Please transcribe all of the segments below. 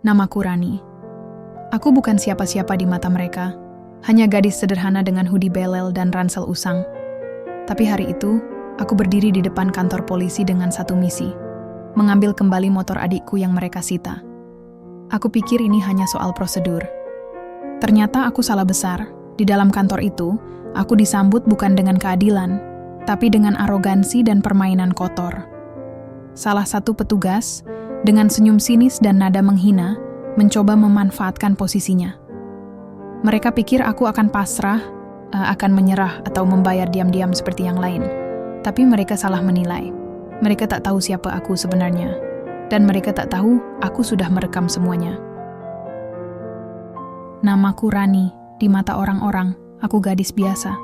Namaku Rani. Aku bukan siapa-siapa di mata mereka, hanya gadis sederhana dengan hoodie belel dan ransel usang. Tapi hari itu, aku berdiri di depan kantor polisi dengan satu misi, mengambil kembali motor adikku yang mereka sita. Aku pikir ini hanya soal prosedur. Ternyata aku salah besar. Di dalam kantor itu, aku disambut bukan dengan keadilan, tapi dengan arogansi dan permainan kotor. Salah satu petugas, dengan senyum sinis dan nada menghina, mencoba memanfaatkan posisinya. Mereka pikir aku akan pasrah, akan menyerah atau membayar diam-diam seperti yang lain. Tapi mereka salah menilai. Mereka tak tahu siapa aku sebenarnya. Dan mereka tak tahu aku sudah merekam semuanya. Namaku Rani, di mata orang-orang, aku gadis biasa.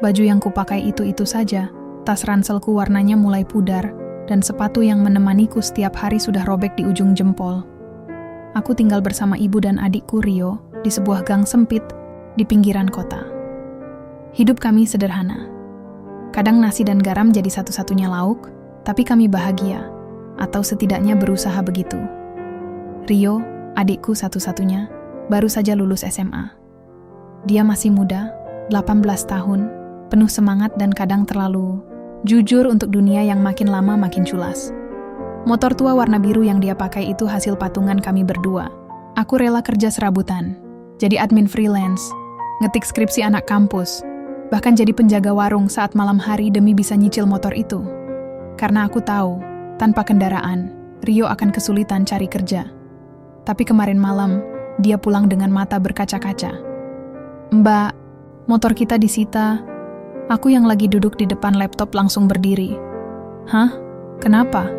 Baju yang kupakai itu-itu saja, tas ranselku warnanya mulai pudar, dan sepatu yang menemaniku setiap hari sudah robek di ujung jempol. Aku tinggal bersama ibu dan adikku Rio di sebuah gang sempit di pinggiran kota. Hidup kami sederhana. Kadang nasi dan garam jadi satu-satunya lauk, tapi kami bahagia, atau setidaknya berusaha begitu. Rio, adikku satu-satunya, baru saja lulus SMA. Dia masih muda, 18 tahun, penuh semangat dan kadang terlalu jujur untuk dunia yang makin lama makin culas. Motor tua warna biru yang dia pakai itu hasil patungan kami berdua. Aku rela kerja serabutan, jadi admin freelance, ngetik skripsi anak kampus, bahkan jadi penjaga warung saat malam hari demi bisa nyicil motor itu. Karena aku tahu, tanpa kendaraan, Rio akan kesulitan cari kerja. Tapi kemarin malam, dia pulang dengan mata berkaca-kaca. "Mbak, motor kita disita." Aku yang lagi duduk di depan laptop langsung berdiri. "Hah? Kenapa?"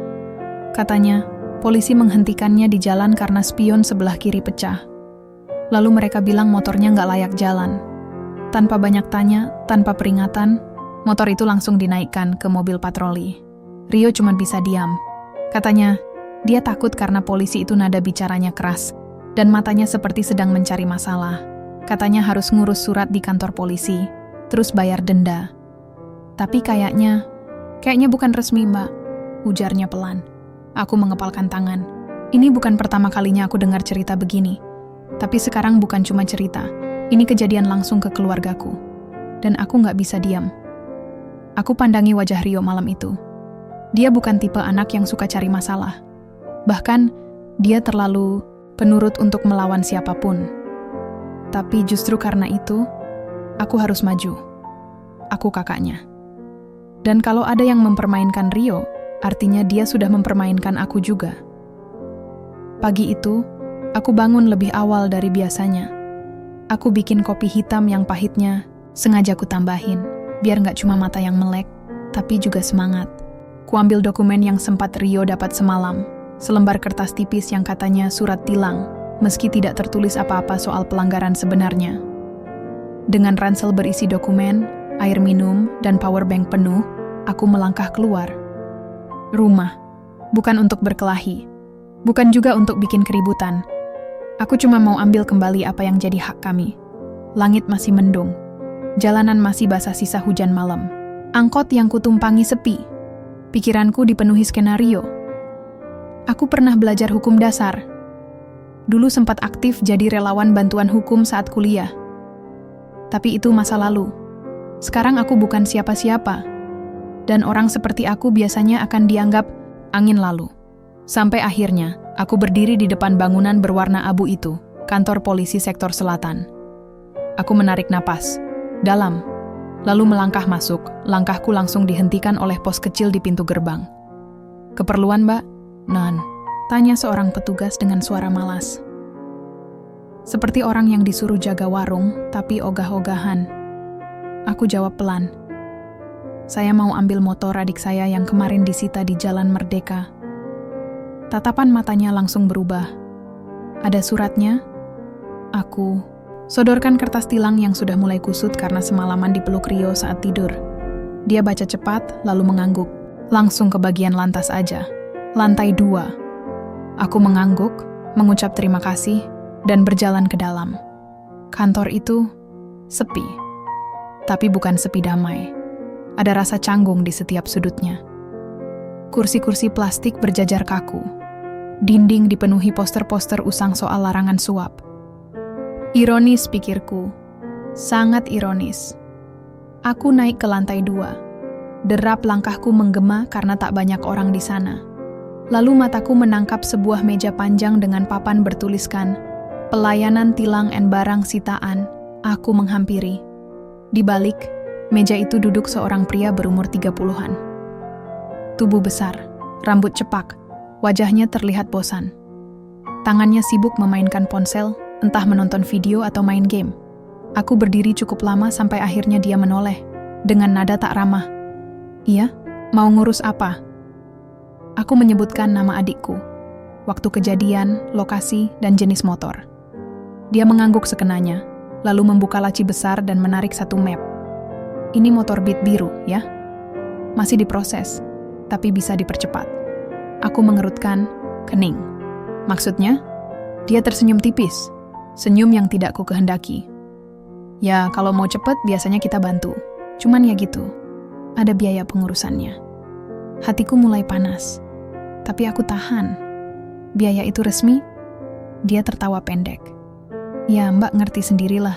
Katanya, polisi menghentikannya di jalan karena spion sebelah kiri pecah. Lalu mereka bilang motornya nggak layak jalan. Tanpa banyak tanya, tanpa peringatan, motor itu langsung dinaikkan ke mobil patroli. Rio cuma bisa diam. Katanya, dia takut karena polisi itu nada bicaranya keras, dan matanya seperti sedang mencari masalah. Katanya harus ngurus surat di kantor polisi, terus bayar denda. Tapi kayaknya bukan resmi, Mbak, ujarnya pelan. Aku mengepalkan tangan. Ini bukan pertama kalinya aku dengar cerita begini. Tapi sekarang bukan cuma cerita, ini kejadian langsung ke keluargaku. Dan aku nggak bisa diam. Aku pandangi wajah Rio malam itu. Dia bukan tipe anak yang suka cari masalah. Bahkan, dia terlalu penurut untuk melawan siapapun. Tapi justru karena itu, aku harus maju. Aku kakaknya. Dan kalau ada yang mempermainkan Rio, artinya dia sudah mempermainkan aku juga. Pagi itu, aku bangun lebih awal dari biasanya. Aku bikin kopi hitam yang pahitnya, sengaja ku tambahin, biar nggak cuma mata yang melek, tapi juga semangat. Kuambil dokumen yang sempat Rio dapat semalam, selembar kertas tipis yang katanya surat tilang, meski tidak tertulis apa-apa soal pelanggaran sebenarnya. Dengan ransel berisi dokumen, air minum, dan powerbank penuh, aku melangkah keluar. Rumah, bukan untuk berkelahi, bukan juga untuk bikin keributan. Aku cuma mau ambil kembali apa yang jadi hak kami. Langit masih mendung, jalanan masih basah sisa hujan malam. Angkot yang kutumpangi sepi, pikiranku dipenuhi skenario. Aku pernah belajar hukum dasar. Dulu sempat aktif jadi relawan bantuan hukum saat kuliah. Tapi itu masa lalu. Sekarang aku bukan siapa-siapa. Dan orang seperti aku biasanya akan dianggap angin lalu. Sampai akhirnya, aku berdiri di depan bangunan berwarna abu itu, kantor polisi sektor selatan. Aku menarik napas, dalam. Lalu melangkah masuk, langkahku langsung dihentikan oleh pos kecil di pintu gerbang. "Keperluan, Mbak?" "Non," tanya seorang petugas dengan suara malas. Seperti orang yang disuruh jaga warung, tapi ogah-ogahan. Aku jawab pelan. "Saya mau ambil motor adik saya yang kemarin disita di Jalan Merdeka." Tatapan matanya langsung berubah. "Ada suratnya?" Aku sodorkan kertas tilang yang sudah mulai kusut karena semalaman dipeluk Rio saat tidur. Dia baca cepat, lalu mengangguk. Langsung ke bagian lantas aja. Lantai 2. Aku mengangguk, mengucap terima kasih, dan berjalan ke dalam. Kantor itu sepi. Tapi bukan sepi damai. Ada rasa canggung di setiap sudutnya. Kursi-kursi plastik berjajar kaku. Dinding dipenuhi poster-poster usang soal larangan suap. Ironis, pikirku. Sangat ironis. Aku naik ke lantai 2. Derap langkahku menggema karena tak banyak orang di sana. Lalu mataku menangkap sebuah meja panjang dengan papan bertuliskan, "Pelayanan tilang and barang sitaan." Aku menghampiri. Di balik, meja itu duduk seorang pria berumur 30-an. Tubuh besar, rambut cepak, wajahnya terlihat bosan. Tangannya sibuk memainkan ponsel, entah menonton video atau main game. Aku berdiri cukup lama sampai akhirnya dia menoleh, dengan nada tak ramah. "Iya, mau ngurus apa?" Aku menyebutkan nama adikku, waktu kejadian, lokasi, dan jenis motor. Dia mengangguk sekenanya, lalu membuka laci besar dan menarik satu map. "Ini motor Beat biru, ya? Masih diproses, tapi bisa dipercepat." Aku mengerutkan kening. "Maksudnya?" Dia tersenyum tipis, senyum yang tidak ku kehendaki. "Ya, kalau mau cepet biasanya kita bantu. Cuman ya gitu, ada biaya pengurusannya." Hatiku mulai panas, tapi aku tahan. "Biaya itu resmi?" Dia tertawa pendek. "Ya, Mbak ngerti sendirilah.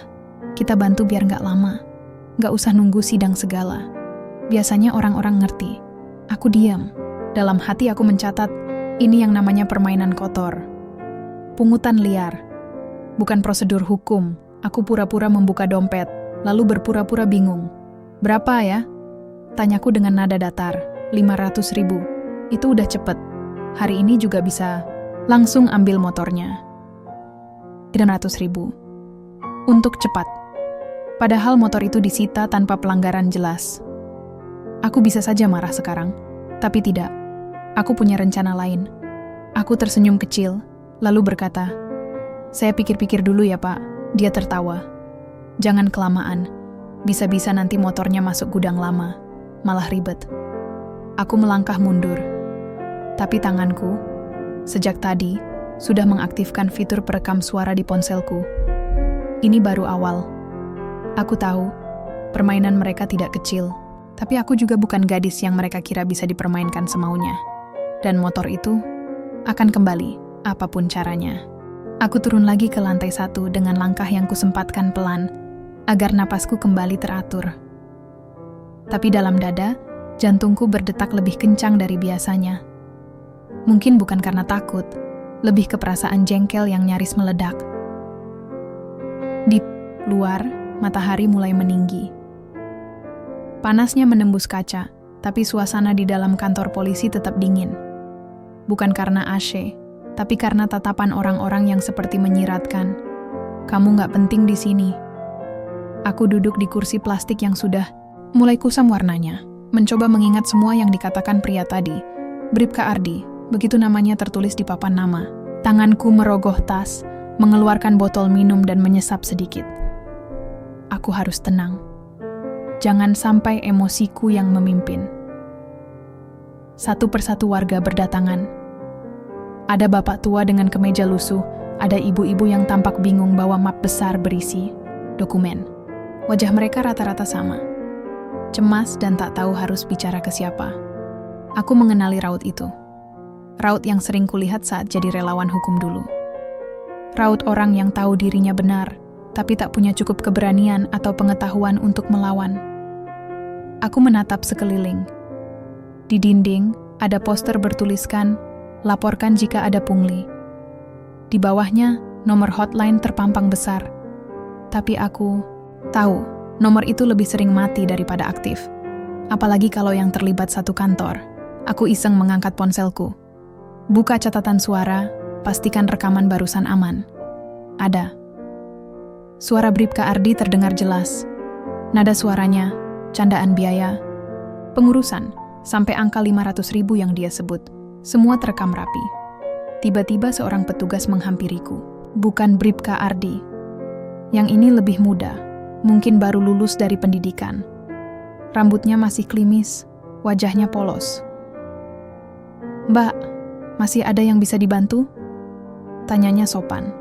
Kita bantu biar nggak lama. Nggak usah nunggu sidang segala. Biasanya orang-orang ngerti." Aku diam. Dalam hati aku mencatat, ini yang namanya permainan kotor. Pungutan liar. Bukan prosedur hukum. Aku pura-pura membuka dompet, lalu berpura-pura bingung. "Berapa ya?" Tanyaku dengan nada datar. 500.000. Itu udah cepet. Hari ini juga bisa. Langsung ambil motornya. 600.000. Untuk cepat. Padahal motor itu disita tanpa pelanggaran jelas. Aku bisa saja marah sekarang, tapi tidak. Aku punya rencana lain. Aku tersenyum kecil, lalu berkata, "Saya pikir-pikir dulu ya, Pak." Dia tertawa. "Jangan kelamaan. Bisa-bisa nanti motornya masuk gudang lama. Malah ribet." Aku melangkah mundur. Tapi tanganku, sejak tadi, sudah mengaktifkan fitur perekam suara di ponselku. Ini baru awal. Aku tahu, permainan mereka tidak kecil. Tapi aku juga bukan gadis yang mereka kira bisa dipermainkan semaunya. Dan motor itu akan kembali, apapun caranya. Aku turun lagi ke lantai 1 dengan langkah yang kusempatkan pelan, agar napasku kembali teratur. Tapi dalam dada, jantungku berdetak lebih kencang dari biasanya. Mungkin bukan karena takut, lebih ke perasaan jengkel yang nyaris meledak. Di luar, matahari mulai meninggi. Panasnya menembus kaca, tapi suasana di dalam kantor polisi tetap dingin. Bukan karena AC, tapi karena tatapan orang-orang yang seperti menyiratkan, "Kamu nggak penting di sini." Aku duduk di kursi plastik yang sudah mulai kusam warnanya, mencoba mengingat semua yang dikatakan pria tadi. Bribka Ardi, begitu namanya tertulis di papan nama. Tanganku merogoh tas, mengeluarkan botol minum dan menyesap sedikit. Aku harus tenang. Jangan sampai emosiku yang memimpin. Satu persatu warga berdatangan. Ada bapak tua dengan kemeja lusuh, ada ibu-ibu yang tampak bingung bawa map besar berisi dokumen. Wajah mereka rata-rata sama. Cemas dan tak tahu harus bicara ke siapa. Aku mengenali raut itu. Raut yang sering kulihat saat jadi relawan hukum dulu. Raut orang yang tahu dirinya benar, tapi tak punya cukup keberanian atau pengetahuan untuk melawan. Aku menatap sekeliling. Di dinding, ada poster bertuliskan, "Laporkan jika ada pungli." Di bawahnya, nomor hotline terpampang besar. Tapi aku tahu, nomor itu lebih sering mati daripada aktif. Apalagi kalau yang terlibat satu kantor. Aku iseng mengangkat ponselku. Buka catatan suara, pastikan rekaman barusan aman. Ada. Suara Bribka Ardi terdengar jelas. Nada suaranya, candaan biaya, pengurusan, sampai angka 500.000 yang dia sebut. Semua terekam rapi. Tiba-tiba seorang petugas menghampiriku. Bukan Bribka Ardi. Yang ini lebih muda, mungkin baru lulus dari pendidikan. Rambutnya masih klimis, wajahnya polos. "Mbak, masih ada yang bisa dibantu?" Tanyanya sopan.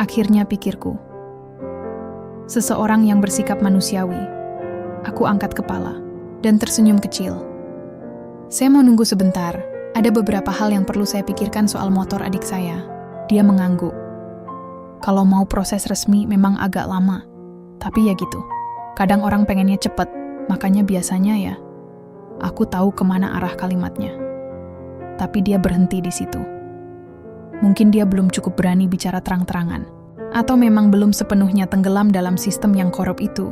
Akhirnya pikirku. Seseorang yang bersikap manusiawi. Aku angkat kepala dan tersenyum kecil. "Saya mau nunggu sebentar. Ada beberapa hal yang perlu saya pikirkan soal motor adik saya. Dia mengangguk. Kalau mau proses resmi memang agak lama. Tapi ya gitu. Kadang orang pengennya cepet, makanya biasanya ya. Aku tahu kemana arah kalimatnya. Tapi dia berhenti di situ. Mungkin dia belum cukup berani bicara terang-terangan. Atau memang belum sepenuhnya tenggelam dalam sistem yang korup itu.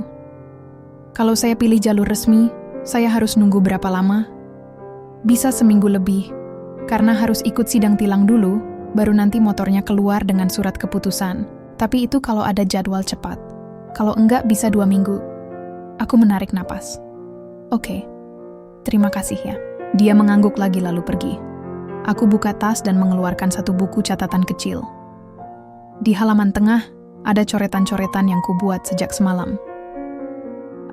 Kalau saya pilih jalur resmi, saya harus nunggu berapa lama? Bisa seminggu lebih. Karena harus ikut sidang tilang dulu, baru nanti motornya keluar dengan surat keputusan. Tapi itu kalau ada jadwal cepat. Kalau enggak bisa 2 minggu. Aku menarik napas. Oke, terima kasih ya. Dia mengangguk lagi lalu pergi. Aku buka tas dan mengeluarkan satu buku catatan kecil. Di halaman tengah, ada coretan-coretan yang kubuat sejak semalam.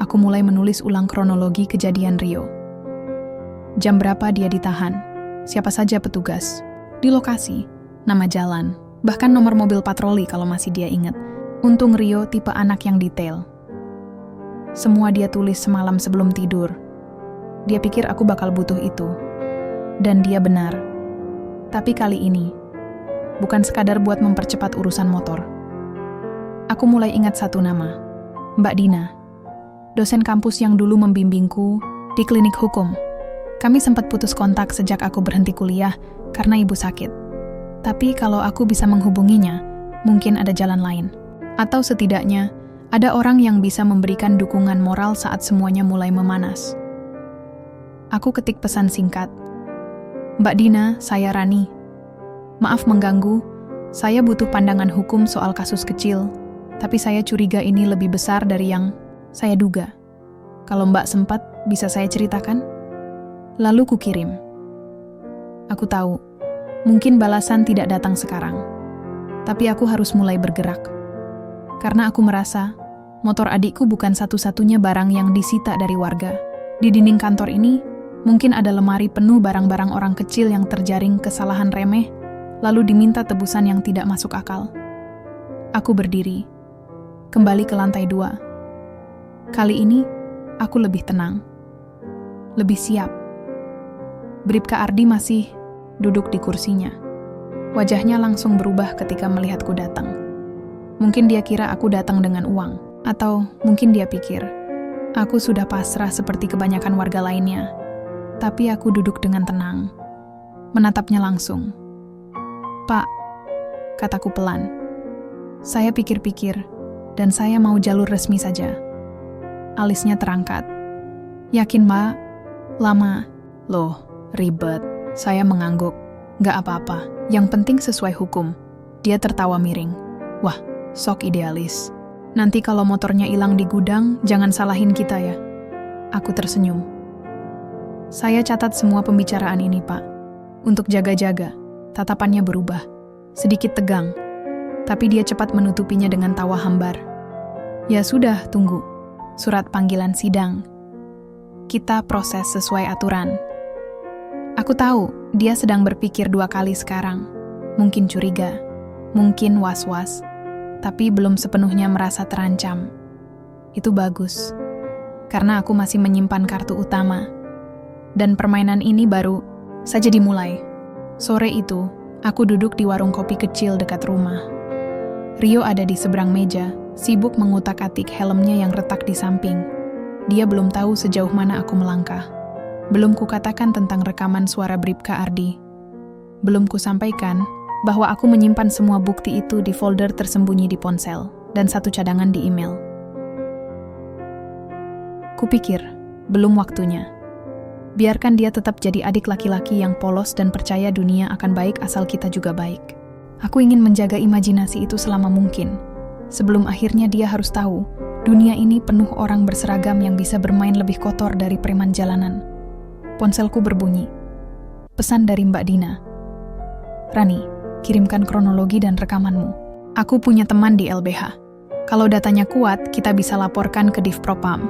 Aku mulai menulis ulang kronologi kejadian Rio. Jam berapa dia ditahan, siapa saja petugas, di lokasi, nama jalan, bahkan nomor mobil patroli kalau masih dia ingat. Untung Rio tipe anak yang detail. Semua dia tulis semalam sebelum tidur. Dia pikir aku bakal butuh itu. Dan dia benar. Tapi kali ini, bukan sekadar buat mempercepat urusan motor. Aku mulai ingat satu nama, Mbak Dina. Dosen kampus yang dulu membimbingku di klinik hukum. Kami sempat putus kontak sejak aku berhenti kuliah karena ibu sakit. Tapi kalau aku bisa menghubunginya, mungkin ada jalan lain. Atau setidaknya, ada orang yang bisa memberikan dukungan moral saat semuanya mulai memanas. Aku ketik pesan singkat. Mbak Dina, saya Rani. Maaf mengganggu, saya butuh pandangan hukum soal kasus kecil, tapi saya curiga ini lebih besar dari yang saya duga. Kalau Mbak sempat, bisa saya ceritakan? Lalu kukirim. Aku tahu, mungkin balasan tidak datang sekarang. Tapi aku harus mulai bergerak. Karena aku merasa, motor adikku bukan satu-satunya barang yang disita dari warga. Di dinding kantor ini, mungkin ada lemari penuh barang-barang orang kecil yang terjaring kesalahan remeh, lalu diminta tebusan yang tidak masuk akal. Aku berdiri, kembali ke lantai 2. Kali ini, aku lebih tenang. Lebih siap. Bribka Ardi masih duduk di kursinya. Wajahnya langsung berubah ketika melihatku datang. Mungkin dia kira aku datang dengan uang. Atau mungkin dia pikir, aku sudah pasrah seperti kebanyakan warga lainnya. Tapi aku duduk dengan tenang. Menatapnya langsung. Pak, kataku pelan. Saya pikir-pikir, dan saya mau jalur resmi saja. Alisnya terangkat. Yakin, Mbak? Lama. Loh, ribet. Saya mengangguk. Gak apa-apa. Yang penting sesuai hukum. Dia tertawa miring. Wah, sok idealis. Nanti kalau motornya hilang di gudang, jangan salahin kita ya. Aku tersenyum. Saya catat semua pembicaraan ini, Pak. Untuk jaga-jaga, tatapannya berubah. Sedikit tegang. Tapi dia cepat menutupinya dengan tawa hambar. Ya sudah, tunggu. Surat panggilan sidang. Kita proses sesuai aturan. Aku tahu, dia sedang berpikir 2 kali sekarang. Mungkin curiga, mungkin was-was, tapi belum sepenuhnya merasa terancam. Itu bagus, karena aku masih menyimpan kartu utama. Dan permainan ini baru saja dimulai. Sore itu, aku duduk di warung kopi kecil dekat rumah. Rio ada di seberang meja, sibuk mengutak-atik helmnya yang retak di samping. Dia belum tahu sejauh mana aku melangkah. Belum kukatakan tentang rekaman suara Bribka Ardi. Belum kusampaikan bahwa aku menyimpan semua bukti itu di folder tersembunyi di ponsel dan 1 cadangan di email. Kupikir, belum waktunya. Biarkan dia tetap jadi adik laki-laki yang polos dan percaya dunia akan baik asal kita juga baik. Aku ingin menjaga imajinasi itu selama mungkin. Sebelum akhirnya dia harus tahu, dunia ini penuh orang berseragam yang bisa bermain lebih kotor dari preman jalanan. Ponselku berbunyi. Pesan dari Mbak Dina. Rani, kirimkan kronologi dan rekamanmu. Aku punya teman di LBH. Kalau datanya kuat, kita bisa laporkan ke Divpropam.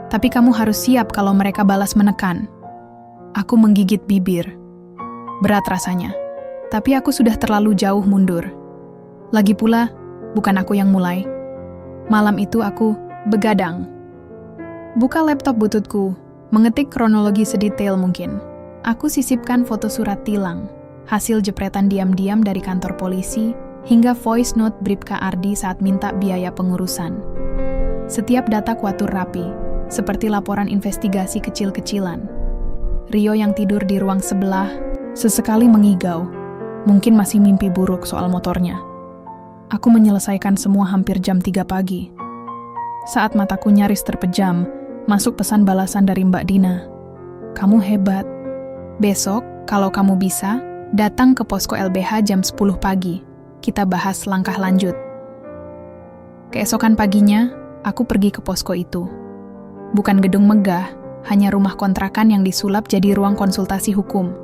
Tapi kamu harus siap kalau mereka balas menekan. Aku menggigit bibir. Berat rasanya. Tapi aku sudah terlalu jauh mundur. Lagi pula, bukan aku yang mulai. Malam itu aku begadang. Buka laptop bututku, mengetik kronologi sedetail mungkin. Aku sisipkan foto surat tilang, hasil jepretan diam-diam dari kantor polisi, hingga voice note Bribka Ardi saat minta biaya pengurusan. Setiap data kuatur rapi, seperti laporan investigasi kecil-kecilan. Rio yang tidur di ruang sebelah, sesekali mengigau, mungkin masih mimpi buruk soal motornya. Aku menyelesaikan semua hampir jam 3 pagi. Saat mataku nyaris terpejam, masuk pesan balasan dari Mbak Dina. Kamu hebat. Besok, kalau kamu bisa, datang ke posko LBH jam 10 pagi. Kita bahas langkah lanjut. Keesokan paginya, aku pergi ke posko itu. Bukan gedung megah, hanya rumah kontrakan yang disulap jadi ruang konsultasi hukum.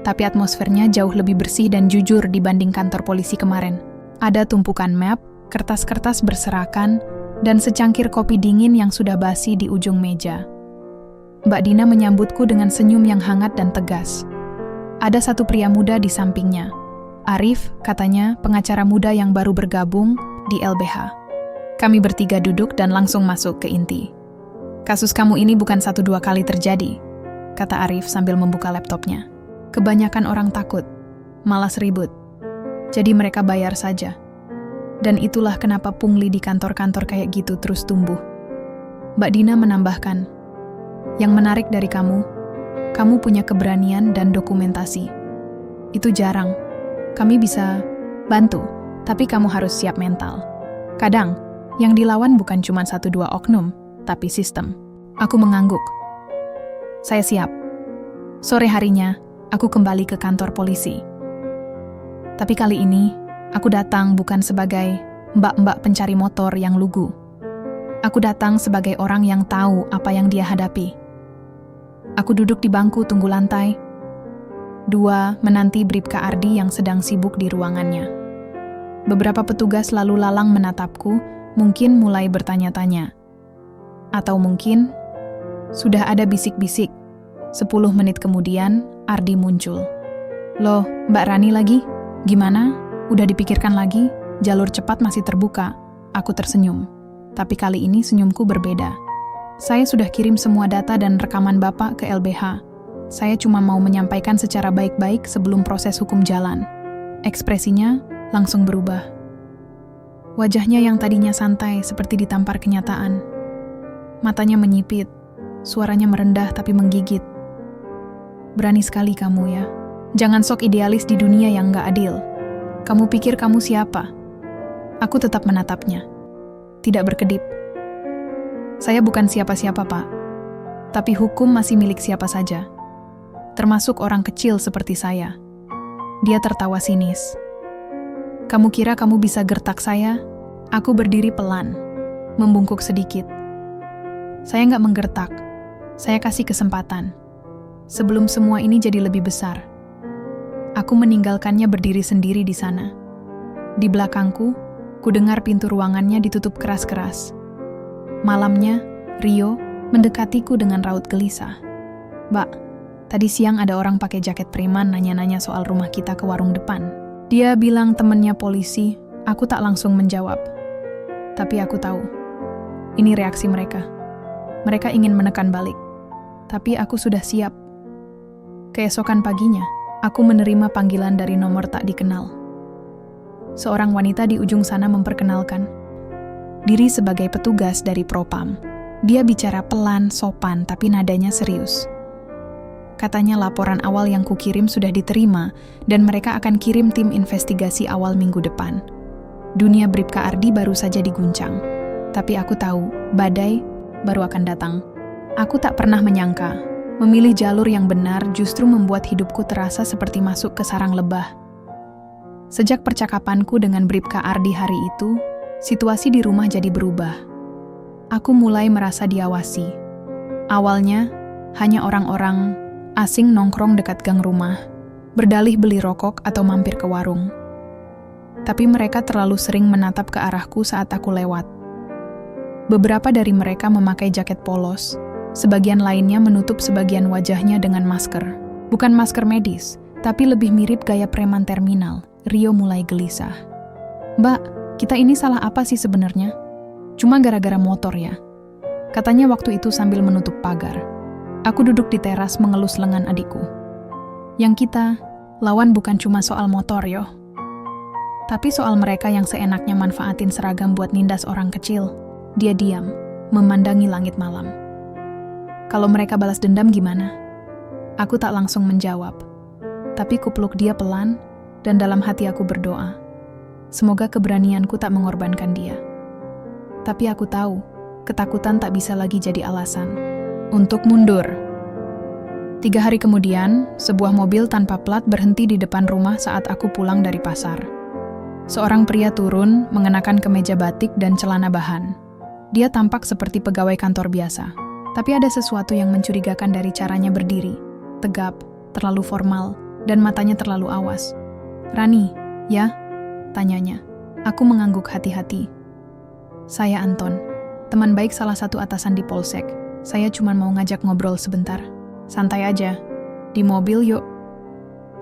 Tapi atmosfernya jauh lebih bersih dan jujur dibanding kantor polisi kemarin. Ada tumpukan map, kertas-kertas berserakan, dan secangkir kopi dingin yang sudah basi di ujung meja. Mbak Dina menyambutku dengan senyum yang hangat dan tegas. Ada satu pria muda di sampingnya. Arif, katanya, pengacara muda yang baru bergabung di LBH. Kami bertiga duduk dan langsung masuk ke inti. Kasus kamu ini bukan 1-2 kali terjadi, kata Arif sambil membuka laptopnya. Kebanyakan orang takut, malas ribut. Jadi mereka bayar saja. Dan itulah kenapa pungli di kantor-kantor kayak gitu terus tumbuh. Mbak Dina menambahkan, yang menarik dari kamu punya keberanian dan dokumentasi. Itu jarang. Kami bisa bantu, tapi kamu harus siap mental. Kadang, yang dilawan bukan cuma 1-2 oknum, tapi sistem. Aku mengangguk. Saya siap. Sore harinya, aku kembali ke kantor polisi. Tapi kali ini, aku datang bukan sebagai mbak-mbak pencari motor yang lugu. Aku datang sebagai orang yang tahu apa yang dia hadapi. Aku duduk di bangku tunggu lantai 2 menanti Bribka Ardi yang sedang sibuk di ruangannya. Beberapa petugas lalu lalang menatapku, mungkin mulai bertanya-tanya. Atau mungkin sudah ada bisik-bisik. 10 menit kemudian, Ardi muncul. Loh, Mbak Rani lagi? Gimana? Udah dipikirkan lagi? Jalur cepat masih terbuka. Aku tersenyum. Tapi kali ini senyumku berbeda. Saya sudah kirim semua data dan rekaman Bapak ke LBH. Saya cuma mau menyampaikan secara baik-baik sebelum proses hukum jalan. Ekspresinya langsung berubah. Wajahnya yang tadinya santai seperti ditampar kenyataan. Matanya menyipit, suaranya merendah tapi menggigit. Berani sekali kamu ya. Jangan sok idealis di dunia yang gak adil. Kamu pikir kamu siapa? Aku tetap menatapnya. Tidak berkedip. Saya bukan siapa-siapa, Pak. Tapi hukum masih milik siapa saja. Termasuk orang kecil seperti saya. Dia tertawa sinis. Kamu kira kamu bisa gertak saya? Aku berdiri pelan, membungkuk sedikit. Saya nggak menggertak. Saya kasih kesempatan. Sebelum semua ini jadi lebih besar. Aku meninggalkannya berdiri sendiri di sana. Di belakangku, ku dengar pintu ruangannya ditutup keras-keras. Malamnya, Rio mendekatiku dengan raut gelisah. Mbak, tadi siang ada orang pakai jaket preman nanya-nanya soal rumah kita ke warung depan. Dia bilang temennya polisi, aku tak langsung menjawab. Tapi aku tahu, ini reaksi mereka. Mereka ingin menekan balik. Tapi aku sudah siap. Keesokan paginya, aku menerima panggilan dari nomor tak dikenal. Seorang wanita di ujung sana memperkenalkan diri sebagai petugas dari Propam. Dia bicara pelan, sopan, tapi nadanya serius. Katanya laporan awal yang kukirim sudah diterima dan mereka akan kirim tim investigasi awal minggu depan. Dunia Bribka Ardi baru saja diguncang. Tapi aku tahu, badai baru akan datang. Aku tak pernah menyangka, memilih jalur yang benar justru membuat hidupku terasa seperti masuk ke sarang lebah. Sejak percakapanku dengan Bribka Ardi hari itu, situasi di rumah jadi berubah. Aku mulai merasa diawasi. Awalnya, hanya orang-orang asing nongkrong dekat gang rumah, berdalih beli rokok atau mampir ke warung. Tapi mereka terlalu sering menatap ke arahku saat aku lewat. Beberapa dari mereka memakai jaket polos, sebagian lainnya menutup sebagian wajahnya dengan masker. Bukan masker medis, tapi lebih mirip gaya preman terminal. Rio mulai gelisah. Mbak, kita ini salah apa sih sebenarnya? Cuma gara-gara motor ya? Katanya waktu itu sambil menutup pagar. Aku duduk di teras mengelus lengan adikku. Yang kita lawan bukan cuma soal motor yo, tapi soal mereka yang seenaknya manfaatin seragam buat nindas orang kecil. Dia diam, memandangi langit malam. Kalau mereka balas dendam gimana? Aku tak langsung menjawab, tapi kupeluk dia pelan dan dalam hati aku berdoa. Semoga keberanianku tak mengorbankan dia. Tapi aku tahu, ketakutan tak bisa lagi jadi alasan untuk mundur. 3 hari kemudian, sebuah mobil tanpa plat berhenti di depan rumah saat aku pulang dari pasar. Seorang pria turun, mengenakan kemeja batik dan celana bahan. Dia tampak seperti pegawai kantor biasa, tapi ada sesuatu yang mencurigakan dari caranya berdiri. Tegap, terlalu formal, dan matanya terlalu awas. "Rani, ya?" tanyanya. Aku mengangguk hati-hati. "Saya Anton, teman baik salah satu atasan di Polsek. Saya cuma mau ngajak ngobrol sebentar." "Santai aja. Di mobil yuk."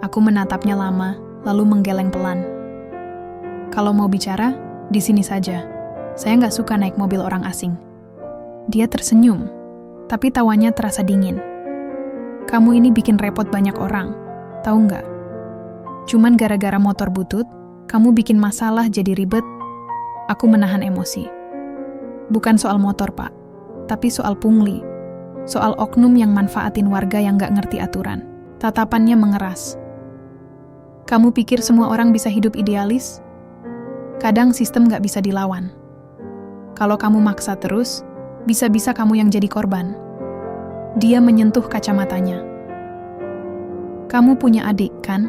Aku menatapnya lama, lalu menggeleng pelan. "Kalau mau bicara, di sini saja. Saya nggak suka naik mobil orang asing." Dia tersenyum, tapi tawanya terasa dingin. "Kamu ini bikin repot banyak orang, tahu nggak? Cuman gara-gara motor butut, kamu bikin masalah jadi ribet." Aku menahan emosi. "Bukan soal motor, Pak, tapi soal pungli. Soal oknum yang manfaatin warga yang nggak ngerti aturan." Tatapannya mengeras. "Kamu pikir semua orang bisa hidup idealis? Kadang sistem nggak bisa dilawan. Kalau kamu maksa terus, bisa-bisa kamu yang jadi korban." Dia menyentuh kacamatanya. "Kamu punya adik, kan?"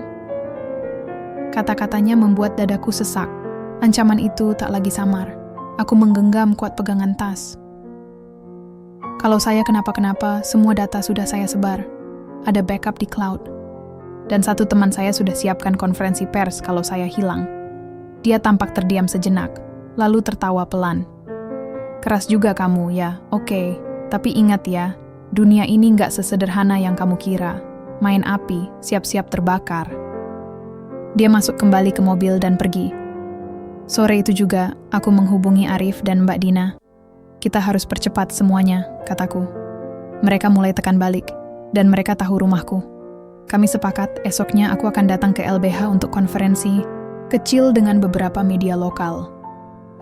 Kata-katanya membuat dadaku sesak. Ancaman itu tak lagi samar. Aku menggenggam kuat pegangan tas. "Kalau saya kenapa-kenapa, semua data sudah saya sebar. Ada backup di cloud. Dan satu teman saya sudah siapkan konferensi pers kalau saya hilang." Dia tampak terdiam sejenak, lalu tertawa pelan. "Keras juga kamu, ya, oke. Tapi ingat ya, dunia ini nggak sesederhana yang kamu kira. Main api, siap-siap terbakar." Dia masuk kembali ke mobil dan pergi. Sore itu juga, aku menghubungi Arif dan Mbak Dina. "Kita harus percepat semuanya," kataku. Mereka mulai tekan balik, dan mereka tahu rumahku. Kami sepakat esoknya aku akan datang ke LBH untuk konferensi kecil dengan beberapa media lokal.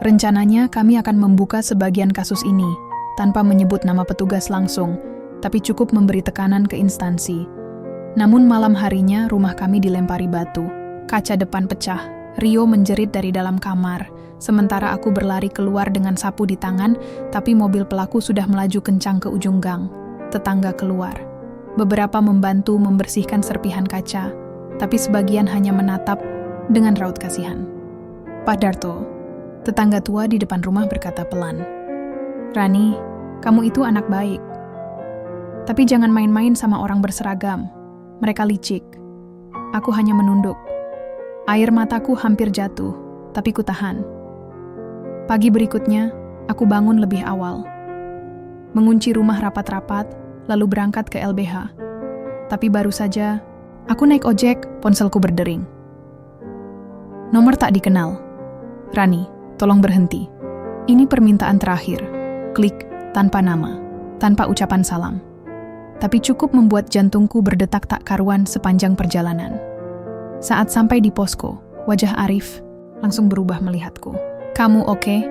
Rencananya kami akan membuka sebagian kasus ini, tanpa menyebut nama petugas langsung, tapi cukup memberi tekanan ke instansi. Namun malam harinya rumah kami dilempari batu. Kaca depan pecah, Rio menjerit dari dalam kamar, sementara aku berlari keluar dengan sapu di tangan, tapi mobil pelaku sudah melaju kencang ke ujung gang. Tetangga keluar. Beberapa membantu membersihkan serpihan kaca, tapi sebagian hanya menatap dengan raut kasihan. "Pak Darto," tetangga tua di depan rumah berkata pelan. "Rani, kamu itu anak baik. Tapi jangan main-main sama orang berseragam. Mereka licik." Aku hanya menunduk. Air mataku hampir jatuh, tapi kutahan. Pagi berikutnya, aku bangun lebih awal. Mengunci rumah rapat-rapat, lalu berangkat ke LBH. Tapi baru saja, aku naik ojek, ponselku berdering. Nomor tak dikenal. "Rani, tolong berhenti. Ini permintaan terakhir." Klik, tanpa nama, tanpa ucapan salam. Tapi cukup membuat jantungku berdetak tak karuan sepanjang perjalanan. Saat sampai di posko, wajah Arif langsung berubah melihatku. "Kamu oke?"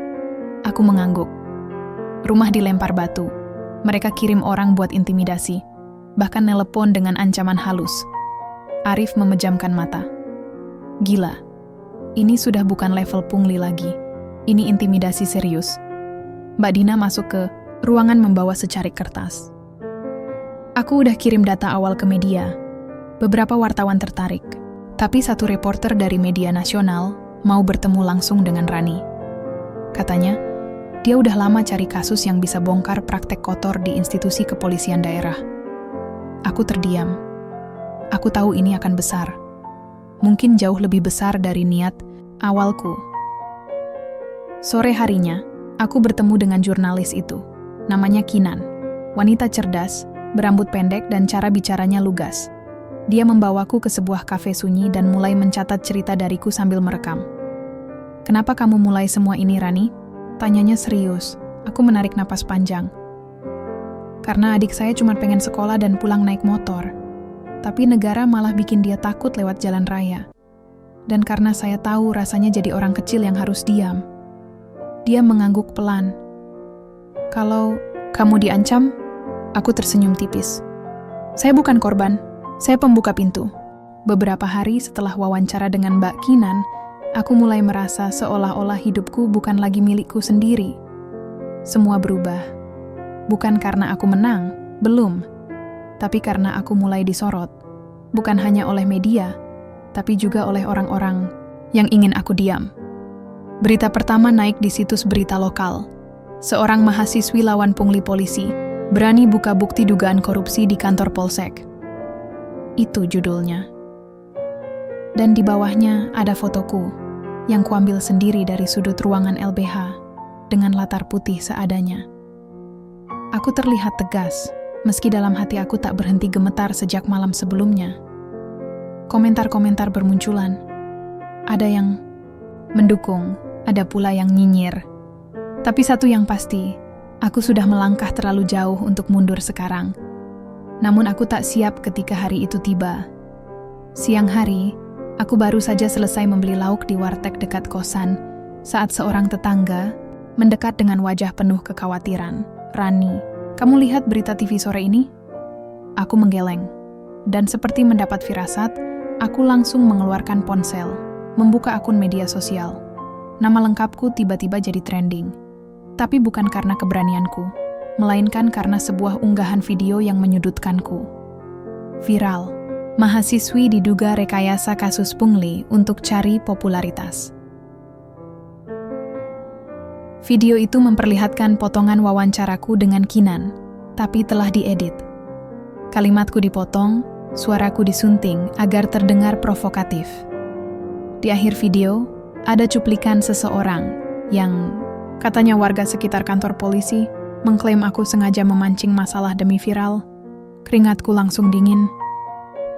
Aku mengangguk. Rumah dilempar batu. Mereka kirim orang buat intimidasi, bahkan nelepon dengan ancaman halus. Arif memejamkan mata. "Gila. Ini sudah bukan level pungli lagi. Ini intimidasi serius." Mbak Dina masuk ke ruangan membawa secarik kertas. Aku udah kirim data awal ke media. Beberapa wartawan tertarik. Tapi satu reporter dari media nasional mau bertemu langsung dengan Rani. Katanya, dia udah lama cari kasus yang bisa bongkar praktek kotor di institusi kepolisian daerah. Aku terdiam. Aku tahu ini akan besar. Mungkin jauh lebih besar dari niat awalku. Sore harinya, aku bertemu dengan jurnalis itu. Namanya Kinan. Wanita cerdas, berambut pendek dan cara bicaranya lugas. Dia membawaku ke sebuah kafe sunyi dan mulai mencatat cerita dariku sambil merekam. "Kenapa kamu mulai semua ini, Rani?" Tanyanya serius. Aku menarik napas panjang. Karena adik saya cuma pengen sekolah dan pulang naik motor. Tapi negara malah bikin dia takut lewat jalan raya. Dan karena saya tahu rasanya jadi orang kecil yang harus diam, dia mengangguk pelan. Kalau kamu diancam, aku tersenyum tipis. Saya bukan korban, saya pembuka pintu. Beberapa hari setelah wawancara dengan Mbak Kinan, aku mulai merasa seolah-olah hidupku bukan lagi milikku sendiri. Semua berubah. Bukan karena aku menang, belum. Tapi karena aku mulai disorot. Bukan hanya oleh media, tapi juga oleh orang-orang yang ingin aku diam. Berita pertama naik di situs berita lokal. Seorang mahasiswi lawan pungli polisi berani buka bukti dugaan korupsi di kantor Polsek. Itu judulnya. Dan di bawahnya ada fotoku yang kuambil sendiri dari sudut ruangan LBH dengan latar putih seadanya. Aku terlihat tegas, meski dalam hati aku tak berhenti gemetar sejak malam sebelumnya. Komentar-komentar bermunculan. Ada yang mendukung, ada pula yang nyinyir. Tapi satu yang pasti, aku sudah melangkah terlalu jauh untuk mundur sekarang. Namun aku tak siap ketika hari itu tiba. Siang hari, aku baru saja selesai membeli lauk di warteg dekat kosan saat seorang tetangga mendekat dengan wajah penuh kekhawatiran. "Rani, kamu lihat berita TV sore ini?" Aku menggeleng. Dan seperti mendapat firasat, aku langsung mengeluarkan ponsel, membuka akun media sosial. Nama lengkapku tiba-tiba jadi trending. Tapi bukan karena keberanianku, melainkan karena sebuah unggahan video yang menyudutkanku. Viral. Mahasiswi diduga rekayasa kasus pungli untuk cari popularitas. Video itu memperlihatkan potongan wawancaraku dengan Kinan, tapi telah diedit. Kalimatku dipotong, suaraku disunting agar terdengar provokatif. Di akhir video, ada cuplikan seseorang yang katanya warga sekitar kantor polisi mengklaim aku sengaja memancing masalah demi viral. Keringatku langsung dingin.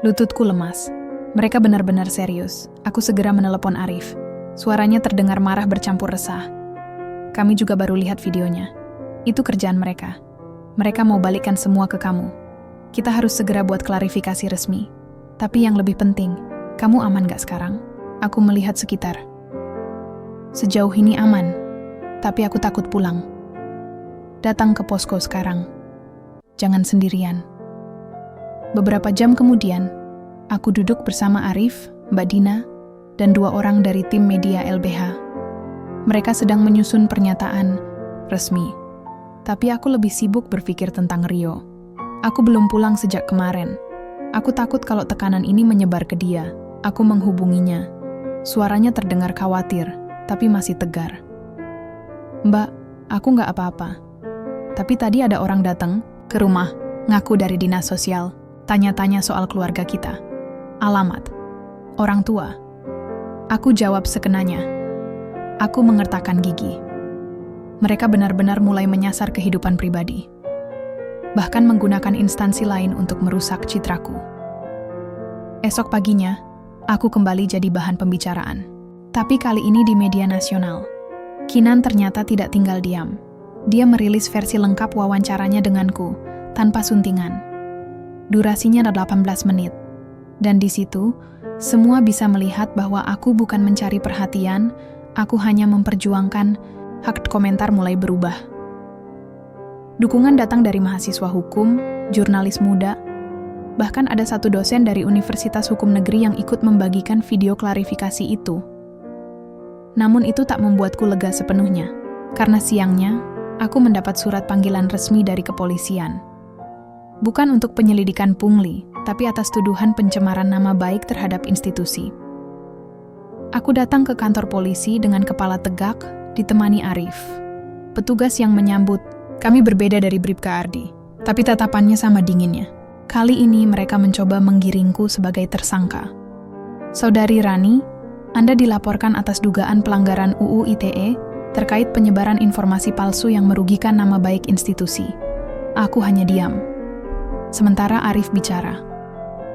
Lututku lemas. Mereka benar-benar serius. Aku segera menelepon Arif. Suaranya terdengar marah bercampur resah. Kami juga baru lihat videonya. Itu kerjaan mereka. Mereka mau balikkan semua ke kamu. Kita harus segera buat klarifikasi resmi. Tapi yang lebih penting, kamu aman gak sekarang? Aku melihat sekitar. Sejauh ini aman, tapi aku takut pulang. Datang ke posko sekarang. Jangan sendirian. Beberapa jam kemudian, aku duduk bersama Arif, Mbak Dina, dan 2 orang dari tim media LBH. Mereka sedang menyusun pernyataan resmi. Tapi aku lebih sibuk berpikir tentang Rio. Aku belum pulang sejak kemarin. Aku takut kalau tekanan ini menyebar ke dia. Aku menghubunginya. Suaranya terdengar khawatir, tapi masih tegar. "Mbak, aku nggak apa-apa. Tapi tadi ada orang datang ke rumah, ngaku dari dinas sosial, tanya-tanya soal keluarga kita. Alamat. Orang tua." Aku jawab sekenanya. Aku mengertakkan gigi. Mereka benar-benar mulai menyasar kehidupan pribadi. Bahkan menggunakan instansi lain untuk merusak citraku. Esok paginya, aku kembali jadi bahan pembicaraan. Tapi kali ini di media nasional. Kinan ternyata tidak tinggal diam. Dia merilis versi lengkap wawancaranya denganku, tanpa suntingan. Durasinya 18 menit. Dan di situ, semua bisa melihat bahwa aku bukan mencari perhatian, aku hanya memperjuangkan hak komentar mulai berubah. Dukungan datang dari mahasiswa hukum, jurnalis muda, bahkan ada satu dosen dari Universitas Hukum Negeri yang ikut membagikan video klarifikasi itu. Namun itu tak membuatku lega sepenuhnya, karena siangnya, aku mendapat surat panggilan resmi dari kepolisian. Bukan untuk penyelidikan pungli, tapi atas tuduhan pencemaran nama baik terhadap institusi. Aku datang ke kantor polisi dengan kepala tegak, ditemani Arif. Petugas yang menyambut, kami berbeda dari Bribka Ardi, tapi tatapannya sama dinginnya. Kali ini mereka mencoba menggiringku sebagai tersangka. Saudari Rani, Anda dilaporkan atas dugaan pelanggaran UU ITE terkait penyebaran informasi palsu yang merugikan nama baik institusi. Aku hanya diam. Sementara Arif bicara.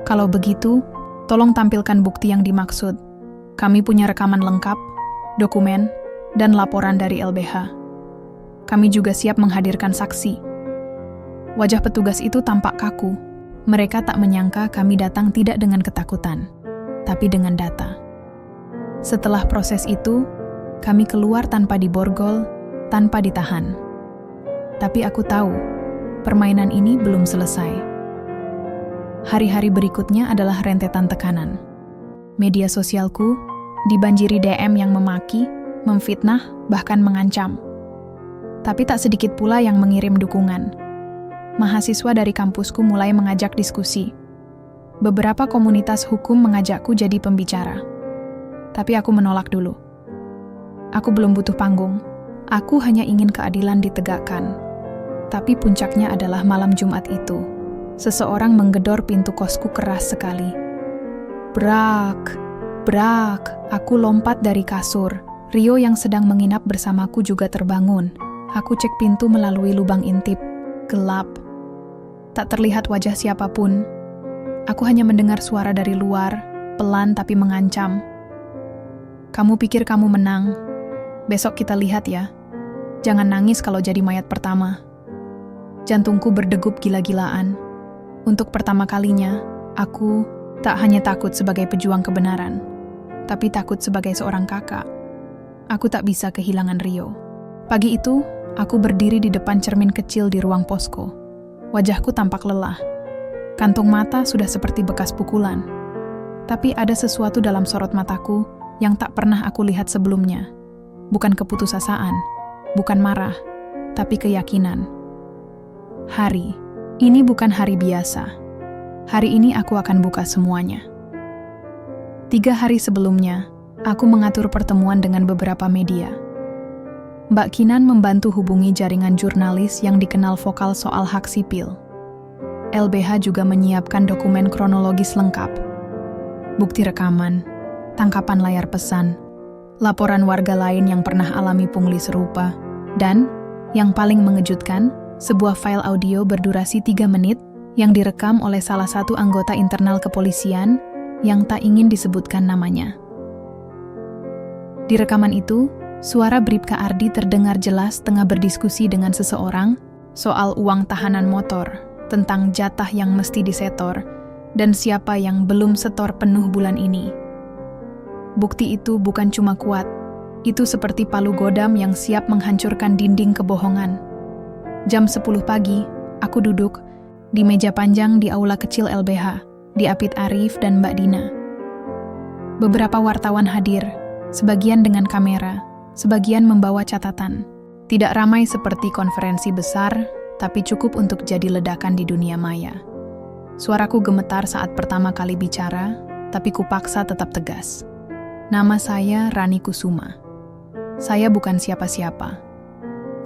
Kalau begitu, tolong tampilkan bukti yang dimaksud. Kami punya rekaman lengkap, dokumen, dan laporan dari LBH. Kami juga siap menghadirkan saksi. Wajah petugas itu tampak kaku. Mereka tak menyangka kami datang tidak dengan ketakutan, tapi dengan data. Setelah proses itu, kami keluar tanpa diborgol, tanpa ditahan. Tapi aku tahu, permainan ini belum selesai. Hari-hari berikutnya adalah rentetan tekanan. Media sosialku dibanjiri DM yang memaki, memfitnah, bahkan mengancam. Tapi tak sedikit pula yang mengirim dukungan. Mahasiswa dari kampusku mulai mengajak diskusi. Beberapa komunitas hukum mengajakku jadi pembicara. Tapi aku menolak dulu. Aku belum butuh panggung. Aku hanya ingin keadilan ditegakkan. Tapi puncaknya adalah malam Jumat itu. Seseorang menggedor pintu kosku keras sekali. Brak, brak, aku lompat dari kasur. Rio yang sedang menginap bersamaku juga terbangun. Aku cek pintu melalui lubang intip. Gelap. Tak terlihat wajah siapapun. Aku hanya mendengar suara dari luar, pelan tapi mengancam. Kamu pikir kamu menang? Besok kita lihat ya. Jangan nangis kalau jadi mayat pertama. Jantungku berdegup gila-gilaan. Untuk pertama kalinya, aku tak hanya takut sebagai pejuang kebenaran, tapi takut sebagai seorang kakak. Aku tak bisa kehilangan Rio. Pagi itu, aku berdiri di depan cermin kecil di ruang posko. Wajahku tampak lelah. Kantung mata sudah seperti bekas pukulan. Tapi ada sesuatu dalam sorot mataku yang tak pernah aku lihat sebelumnya. Bukan keputusasaan, bukan marah, tapi keyakinan. Hari, ini bukan hari biasa. Hari ini aku akan buka semuanya. 3 hari sebelumnya, aku mengatur pertemuan dengan beberapa media. Mbak Kinan membantu hubungi jaringan jurnalis yang dikenal vokal soal hak sipil. LBH juga menyiapkan dokumen kronologis lengkap. Bukti rekaman, tangkapan layar pesan, laporan warga lain yang pernah alami pungli serupa, dan, yang paling mengejutkan, sebuah file audio berdurasi 3 menit yang direkam oleh salah satu anggota internal kepolisian yang tak ingin disebutkan namanya. Di rekaman itu, suara Bribka Ardi terdengar jelas tengah berdiskusi dengan seseorang soal uang tahanan motor, tentang jatah yang mesti disetor, dan siapa yang belum setor penuh bulan ini. Bukti itu bukan cuma kuat, itu seperti palu godam yang siap menghancurkan dinding kebohongan. Jam 10 pagi, aku duduk di meja panjang di aula kecil LBH, diapit Arif dan Mbak Dina. Beberapa wartawan hadir, sebagian dengan kamera, sebagian membawa catatan. Tidak ramai seperti konferensi besar, tapi cukup untuk jadi ledakan di dunia maya. Suaraku gemetar saat pertama kali bicara, tapi kupaksa tetap tegas. Nama saya Rani Kusuma. Saya bukan siapa-siapa.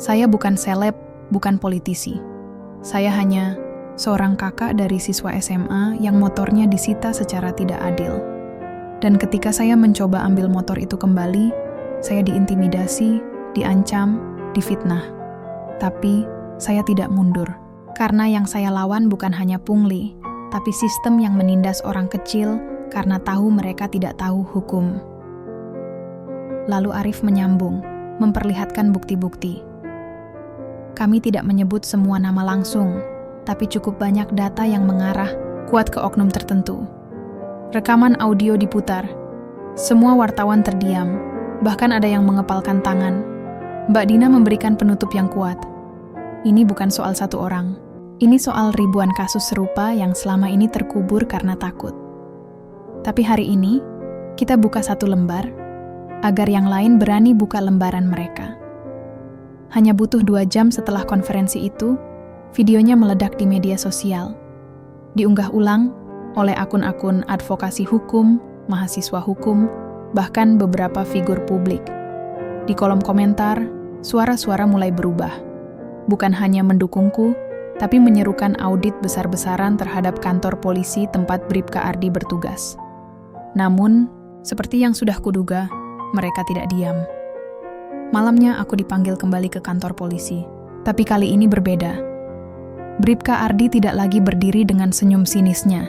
Saya bukan seleb, bukan politisi. Saya hanya seorang kakak dari siswa SMA yang motornya disita secara tidak adil. Dan ketika saya mencoba ambil motor itu kembali, saya diintimidasi, diancam, difitnah. Tapi saya tidak mundur, karena yang saya lawan bukan hanya pungli, tapi sistem yang menindas orang kecil karena tahu mereka tidak tahu hukum. Lalu Arif menyambung, memperlihatkan bukti-bukti. Kami tidak menyebut semua nama langsung, tapi cukup banyak data yang mengarah kuat ke oknum tertentu. Rekaman audio diputar. Semua wartawan terdiam. Bahkan ada yang mengepalkan tangan. Mbak Dina memberikan penutup yang kuat. Ini bukan soal satu orang. Ini soal ribuan kasus serupa yang selama ini terkubur karena takut. Tapi hari ini, kita buka satu lembar, agar yang lain berani buka lembaran mereka. Hanya butuh 2 jam setelah konferensi itu, videonya meledak di media sosial. Diunggah ulang oleh akun-akun advokasi hukum, mahasiswa hukum, bahkan beberapa figur publik. Di kolom komentar, suara-suara mulai berubah. Bukan hanya mendukungku, tapi menyerukan audit besar-besaran terhadap kantor polisi tempat Bribka Ardi bertugas. Namun, seperti yang sudah kuduga, mereka tidak diam. Malamnya aku dipanggil kembali ke kantor polisi. Tapi kali ini berbeda. Bribka Ardi tidak lagi berdiri dengan senyum sinisnya.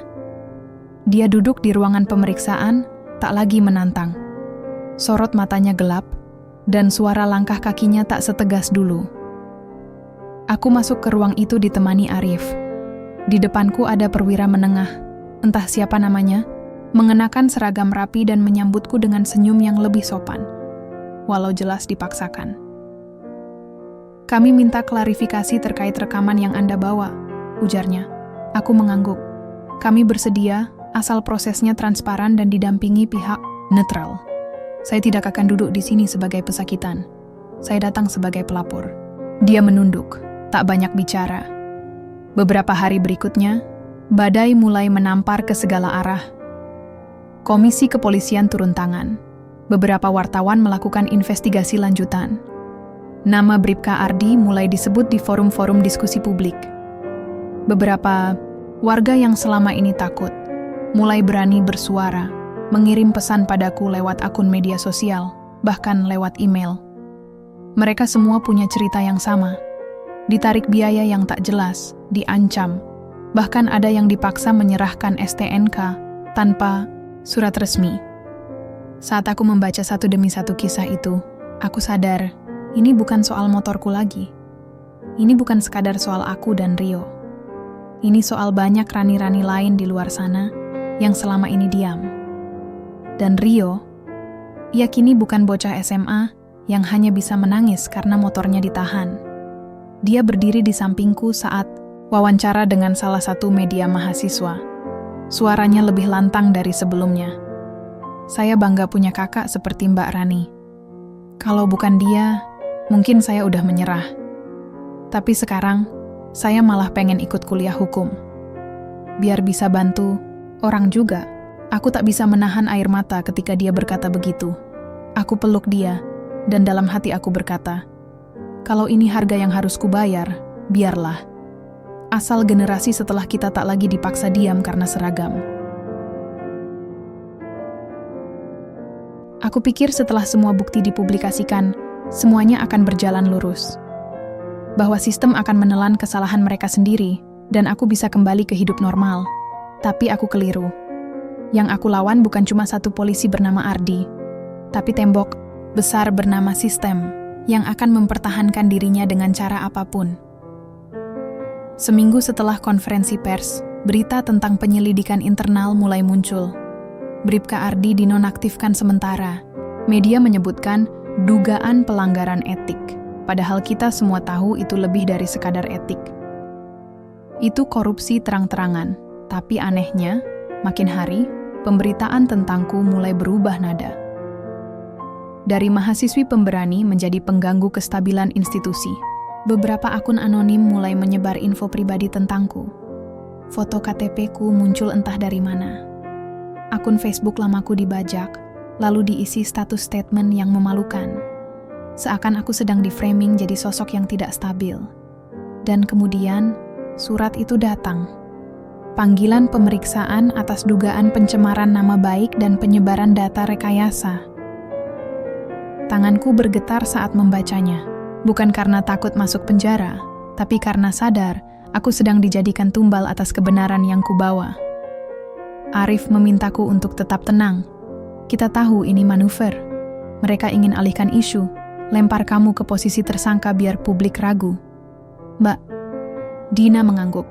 Dia duduk di ruangan pemeriksaan, tak lagi menantang. Sorot matanya gelap, dan suara langkah kakinya tak setegas dulu. Aku masuk ke ruang itu ditemani Arif. Di depanku ada perwira menengah, entah siapa namanya, mengenakan seragam rapi dan menyambutku dengan senyum yang lebih sopan, walau jelas dipaksakan. Kami minta klarifikasi terkait rekaman yang Anda bawa, ujarnya. Aku mengangguk. Kami bersedia, asal prosesnya transparan dan didampingi pihak netral. Saya tidak akan duduk di sini sebagai pesakitan. Saya datang sebagai pelapor. Dia menunduk, tak banyak bicara. Beberapa hari berikutnya, badai mulai menampar ke segala arah. Komisi kepolisian turun tangan. Beberapa wartawan melakukan investigasi lanjutan. Nama Bribka Ardi mulai disebut di forum-forum diskusi publik. Beberapa warga yang selama ini takut mulai berani bersuara, mengirim pesan padaku lewat akun media sosial, bahkan lewat email. Mereka semua punya cerita yang sama. Ditarik biaya yang tak jelas, diancam, bahkan ada yang dipaksa menyerahkan STNK tanpa surat resmi. Saat aku membaca satu demi satu kisah itu, aku sadar, ini bukan soal motorku lagi. Ini bukan sekadar soal aku dan Rio. Ini soal banyak rani-rani lain di luar sana yang selama ini diam. Dan Rio, ia kini bukan bocah SMA yang hanya bisa menangis karena motornya ditahan. Dia berdiri di sampingku saat wawancara dengan salah satu media mahasiswa. Suaranya lebih lantang dari sebelumnya. Saya bangga punya kakak seperti Mbak Rani. Kalau bukan dia, mungkin saya udah menyerah. Tapi sekarang, saya malah pengen ikut kuliah hukum. Biar bisa bantu orang juga. Aku tak bisa menahan air mata ketika dia berkata begitu. Aku peluk dia, dan dalam hati aku berkata, kalau ini harga yang harus kubayar, biarlah. Asal generasi setelah kita tak lagi dipaksa diam karena seragam. Aku pikir setelah semua bukti dipublikasikan, semuanya akan berjalan lurus. Bahwa sistem akan menelan kesalahan mereka sendiri, dan aku bisa kembali ke hidup normal. Tapi aku keliru. Yang aku lawan bukan cuma satu polisi bernama Ardi, tapi tembok besar bernama sistem, yang akan mempertahankan dirinya dengan cara apapun. Seminggu setelah konferensi pers, berita tentang penyelidikan internal mulai muncul. Bribka Ardi dinonaktifkan sementara. Media menyebutkan dugaan pelanggaran etik. Padahal kita semua tahu itu lebih dari sekadar etik. Itu korupsi terang-terangan, tapi anehnya, makin hari, pemberitaan tentangku mulai berubah nada. Dari mahasiswi pemberani menjadi pengganggu kestabilan institusi, beberapa akun anonim mulai menyebar info pribadi tentangku. Foto KTP-ku muncul entah dari mana. Akun Facebook lamaku dibajak, lalu diisi status statement yang memalukan. Seakan aku sedang di-framing jadi sosok yang tidak stabil. Dan kemudian, surat itu datang. Panggilan pemeriksaan atas dugaan pencemaran nama baik dan penyebaran data rekayasa. Tanganku bergetar saat membacanya. Bukan karena takut masuk penjara, tapi karena sadar aku sedang dijadikan tumbal atas kebenaran yang kubawa. Arif memintaku untuk tetap tenang. Kita tahu ini manuver. Mereka ingin alihkan isu. Lempar kamu ke posisi tersangka biar publik ragu. Mbak, Dina mengangguk.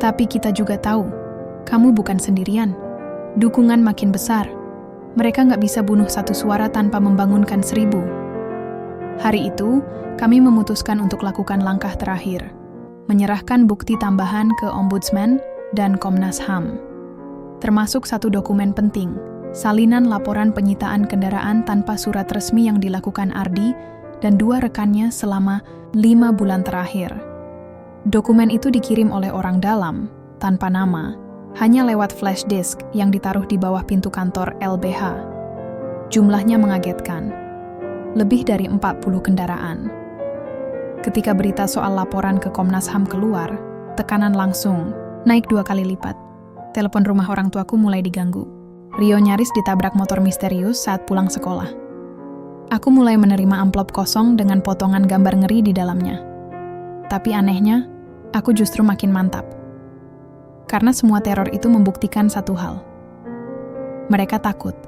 Tapi kita juga tahu, kamu bukan sendirian. Dukungan makin besar. Mereka nggak bisa bunuh satu suara tanpa membangunkan 1000. Hari itu, kami memutuskan untuk lakukan langkah terakhir. Menyerahkan bukti tambahan ke Ombudsman dan Komnas HAM. Termasuk satu dokumen penting, salinan laporan penyitaan kendaraan tanpa surat resmi yang dilakukan Ardi dan 2 rekannya selama 5 bulan terakhir. Dokumen itu dikirim oleh orang dalam, tanpa nama, hanya lewat flash disk yang ditaruh di bawah pintu kantor LBH. Jumlahnya mengagetkan, lebih dari 40 kendaraan. Ketika berita soal laporan ke Komnas HAM keluar, tekanan langsung naik 2 kali lipat. Telepon rumah orang tuaku mulai diganggu. Rio nyaris ditabrak motor misterius saat pulang sekolah. Aku mulai menerima amplop kosong dengan potongan gambar ngeri di dalamnya. Tapi anehnya, aku justru makin mantap. Karena semua teror itu membuktikan satu hal. Mereka takut.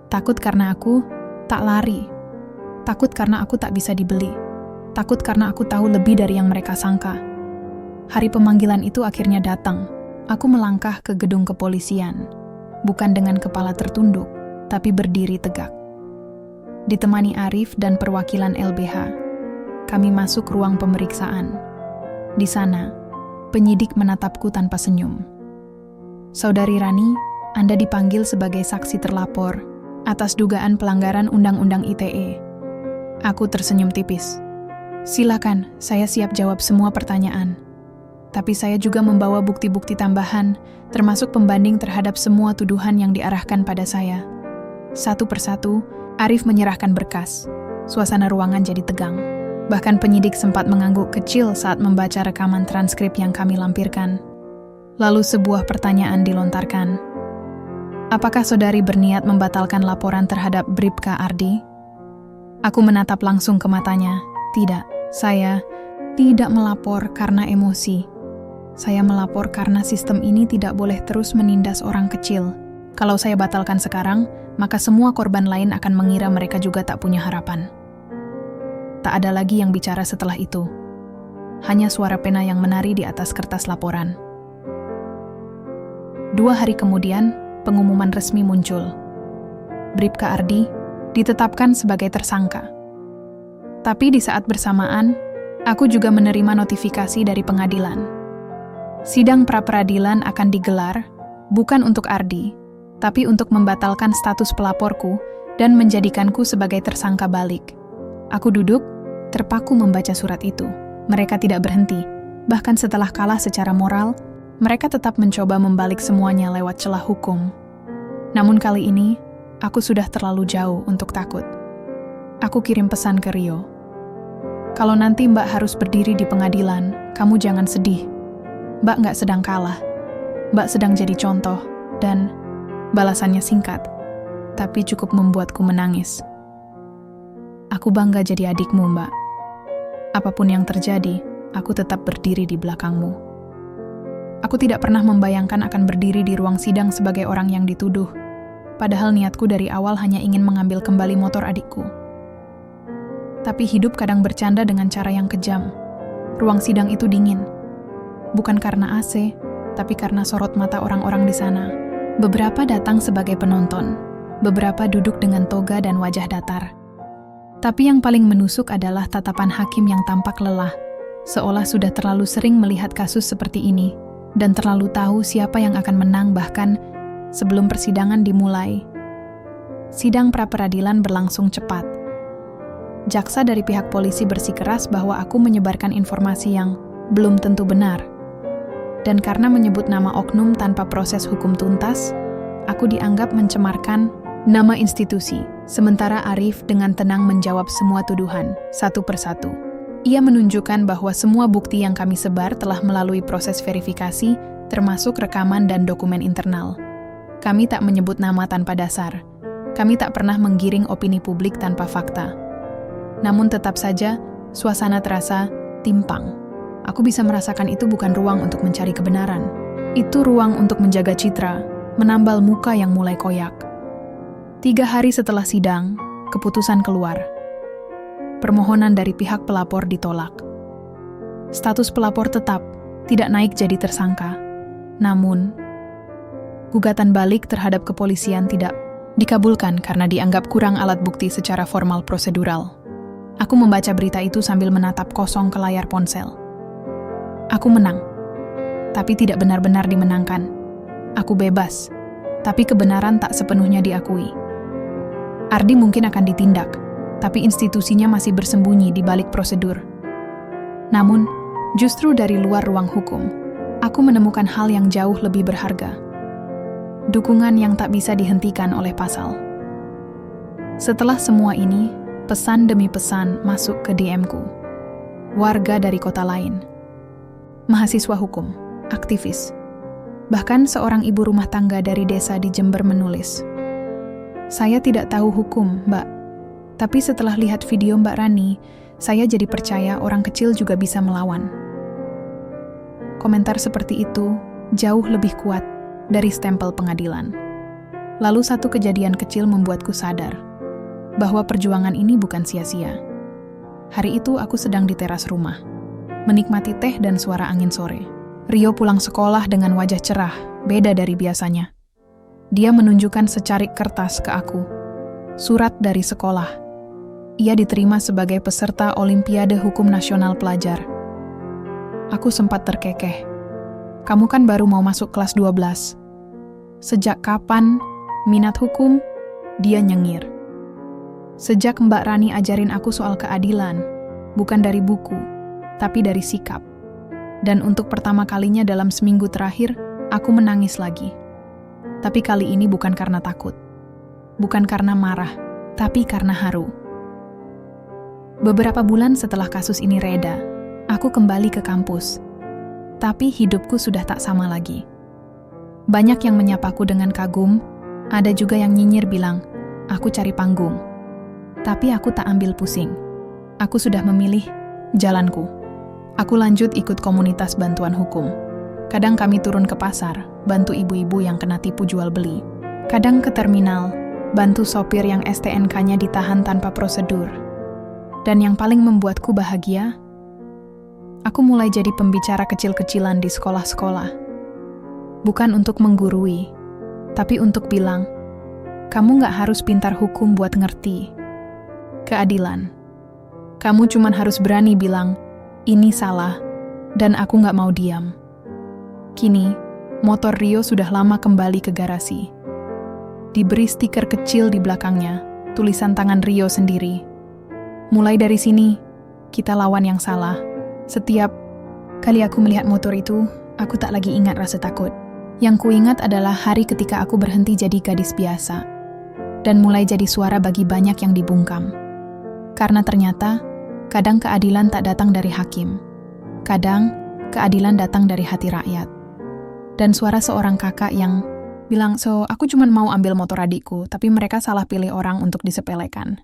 Takut karena aku tak lari. Takut karena aku tak bisa dibeli. Takut karena aku tahu lebih dari yang mereka sangka. Hari pemanggilan itu akhirnya datang. Aku melangkah ke gedung kepolisian, bukan dengan kepala tertunduk, tapi berdiri tegak. Ditemani Arif dan perwakilan LBH, kami masuk ruang pemeriksaan. Di sana, penyidik menatapku tanpa senyum. Saudari Rani, Anda dipanggil sebagai saksi terlapor atas dugaan pelanggaran Undang-Undang ITE. Aku tersenyum tipis. Silakan, saya siap jawab semua pertanyaan. Tapi saya juga membawa bukti-bukti tambahan, termasuk pembanding terhadap semua tuduhan yang diarahkan pada saya. Satu persatu, Arif menyerahkan berkas. Suasana ruangan jadi tegang. Bahkan penyidik sempat mengangguk kecil saat membaca rekaman transkrip yang kami lampirkan. Lalu sebuah pertanyaan dilontarkan. Apakah saudari berniat membatalkan laporan terhadap Bribka Ardi? Aku menatap langsung ke matanya. Tidak, saya tidak melapor karena emosi. Saya melapor karena sistem ini tidak boleh terus menindas orang kecil. Kalau saya batalkan sekarang, maka semua korban lain akan mengira mereka juga tak punya harapan. Tak ada lagi yang bicara setelah itu. Hanya suara pena yang menari di atas kertas laporan. 2 hari kemudian, pengumuman resmi muncul. Bribka Ardi ditetapkan sebagai tersangka. Tapi di saat bersamaan, aku juga menerima notifikasi dari pengadilan. Sidang pra-peradilan akan digelar, bukan untuk Ardi, tapi untuk membatalkan status pelaporku dan menjadikanku sebagai tersangka balik. Aku duduk, terpaku membaca surat itu. Mereka tidak berhenti. Bahkan setelah kalah secara moral, mereka tetap mencoba membalik semuanya lewat celah hukum. Namun kali ini, aku sudah terlalu jauh untuk takut. Aku kirim pesan ke Rio. Kalau nanti Mbak harus berdiri di pengadilan, kamu jangan sedih. Mbak nggak sedang kalah. Mbak sedang jadi contoh, dan balasannya singkat, tapi cukup membuatku menangis. Aku bangga jadi adikmu, Mbak. Apapun yang terjadi, aku tetap berdiri di belakangmu. Aku tidak pernah membayangkan akan berdiri di ruang sidang sebagai orang yang dituduh. Padahal niatku dari awal hanya ingin mengambil kembali motor adikku. Tapi hidup kadang bercanda dengan cara yang kejam. Ruang sidang itu dingin. Bukan karena AC, tapi karena sorot mata orang-orang di sana. Beberapa datang sebagai penonton. Beberapa duduk dengan toga dan wajah datar. Tapi yang paling menusuk adalah tatapan hakim yang tampak lelah. Seolah sudah terlalu sering melihat kasus seperti ini. Dan terlalu tahu siapa yang akan menang bahkan sebelum persidangan dimulai. Sidang pra-peradilan berlangsung cepat. Jaksa dari pihak polisi bersikeras bahwa aku menyebarkan informasi yang belum tentu benar. Dan karena menyebut nama oknum tanpa proses hukum tuntas, aku dianggap mencemarkan nama institusi. Sementara Arif dengan tenang menjawab semua tuduhan, satu persatu. Ia menunjukkan bahwa semua bukti yang kami sebar telah melalui proses verifikasi, termasuk rekaman dan dokumen internal. Kami tak menyebut nama tanpa dasar. Kami tak pernah menggiring opini publik tanpa fakta. Namun tetap saja, suasana terasa timpang. Aku bisa merasakan itu bukan ruang untuk mencari kebenaran. Itu ruang untuk menjaga citra, menambal muka yang mulai koyak. 3 hari setelah sidang, keputusan keluar. Permohonan dari pihak pelapor ditolak. Status pelapor tetap tidak naik jadi tersangka. Namun, gugatan balik terhadap kepolisian tidak dikabulkan karena dianggap kurang alat bukti secara formal prosedural. Aku membaca berita itu sambil menatap kosong ke layar ponsel. Aku menang, tapi tidak benar-benar dimenangkan. Aku bebas, tapi kebenaran tak sepenuhnya diakui. Ardi mungkin akan ditindak, tapi institusinya masih bersembunyi di balik prosedur. Namun, justru dari luar ruang hukum, aku menemukan hal yang jauh lebih berharga. Dukungan yang tak bisa dihentikan oleh pasal. Setelah semua ini, pesan demi pesan masuk ke DM-ku. Warga dari kota lain. Mahasiswa hukum, aktivis. Bahkan seorang ibu rumah tangga dari desa di Jember menulis, "Saya tidak tahu hukum, Mbak. Tapi setelah lihat video Mbak Rani, saya jadi percaya orang kecil juga bisa melawan." Komentar seperti itu jauh lebih kuat dari stempel pengadilan. Lalu satu kejadian kecil membuatku sadar bahwa perjuangan ini bukan sia-sia. Hari itu aku sedang di teras rumah, menikmati teh dan suara angin sore. Rio pulang sekolah dengan wajah cerah, beda dari biasanya. Dia menunjukkan secarik kertas ke aku. Surat dari sekolah. Ia diterima sebagai peserta Olimpiade Hukum Nasional Pelajar. Aku sempat terkekeh. Kamu kan baru mau masuk kelas 12. Sejak kapan minat hukum? Dia nyengir. Sejak Mbak Rani ajarin aku soal keadilan, bukan dari buku, tapi dari sikap. Dan untuk pertama kalinya dalam seminggu terakhir, aku menangis lagi. Tapi kali ini bukan karena takut. Bukan karena marah, tapi karena haru. Beberapa bulan setelah kasus ini reda, aku kembali ke kampus. Tapi hidupku sudah tak sama lagi. Banyak yang menyapaku dengan kagum, ada juga yang nyinyir bilang, aku cari panggung. Tapi aku tak ambil pusing. Aku sudah memilih jalanku. Aku lanjut ikut komunitas bantuan hukum. Kadang kami turun ke pasar, bantu ibu-ibu yang kena tipu jual beli. Kadang ke terminal, bantu sopir yang STNK-nya ditahan tanpa prosedur. Dan yang paling membuatku bahagia, aku mulai jadi pembicara kecil-kecilan di sekolah-sekolah. Bukan untuk menggurui, tapi untuk bilang, kamu gak harus pintar hukum buat ngerti keadilan. Kamu cuman harus berani bilang, ini salah, dan aku gak mau diam. Kini, motor Rio sudah lama kembali ke garasi. Diberi stiker kecil di belakangnya, tulisan tangan Rio sendiri. Mulai dari sini, kita lawan yang salah. Setiap kali aku melihat motor itu, aku tak lagi ingat rasa takut. Yang kuingat adalah hari ketika aku berhenti jadi gadis biasa, dan mulai jadi suara bagi banyak yang dibungkam. Karena ternyata, kadang keadilan tak datang dari hakim. Kadang, keadilan datang dari hati rakyat. Dan suara seorang kakak yang bilang, aku cuma mau ambil motor adikku, tapi mereka salah pilih orang untuk disepelekan.